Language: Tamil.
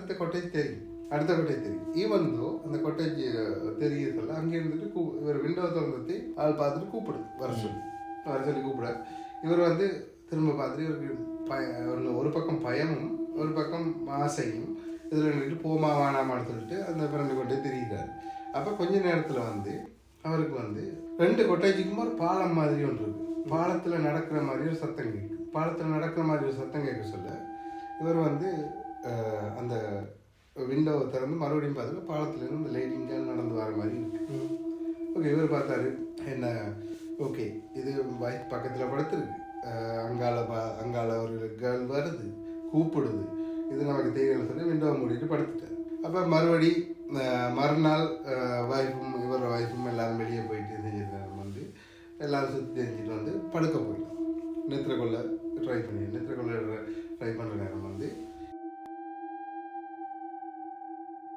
அடுத்த கொட்டேஜ் தெரியும், அடுத்த கொட்டேஜ் தெரியும். ஈவன் தோ அந்த கொட்டேஜ் தெரிய சொல்ல அங்கே இருந்துட்டு இவர் விண்டோ திறந்துட்டு ஆள் பார்த்துட்டு கூப்பிடுது, வர சொல்லி கூப்பிட. இவர் வந்து திரும்ப பார்த்துட்டு இவருக்கு ஒரு பக்கம் பயமும் ஒரு பக்கம் ஆசையும் இதில் நின்றுட்டு போமா வேணாமான்னு சொல்லிட்டு அந்த பிறண்டு கொண்டே தெரிகிறார். அப்போ கொஞ்ச நேரத்தில் வந்து அவருக்கு வந்து 2 கொட்டேஜுக்கும் ஒரு பாலம் மாதிரி ஒன்று இருக்குது. பாலத்தில் நடக்கிற மாதிரி ஒரு சத்தம் கேட்கு. பாலத்தில் நடக்கிற மாதிரி ஒரு சத்தம் கேட்க சொல்ல இவர் வந்து அந்த விண்டோவை திறந்து மறுபடியும் பார்த்துட்டு பாலத்துலேருந்து இந்த லைட்டிங்கால் நடந்து வர மாதிரி இருக்கு. ஓகே, இவர் பார்த்தாரு என்ன, ஓகே இது வயிற்று பக்கத்தில் படுத்துருக்கு, அங்கால ஒரு கேர்ள் வருது கூப்பிடுது, இது நமக்கு தெரியல சொல்லி விண்டோவை மூடிட்டு படுத்துட்டார். அப்போ மறுநாள் இவரோட ஒய்ஃபும் எல்லாரும் வெளியே போயிட்டு செஞ்சிருக்காங்க. வந்து எல்லாரும் சுற்றி தெரிஞ்சுட்டு வந்து படுக்க போயிடலாம். நித்திர கொள்ள ட்ரை பண்ணுற நேரம் வந்து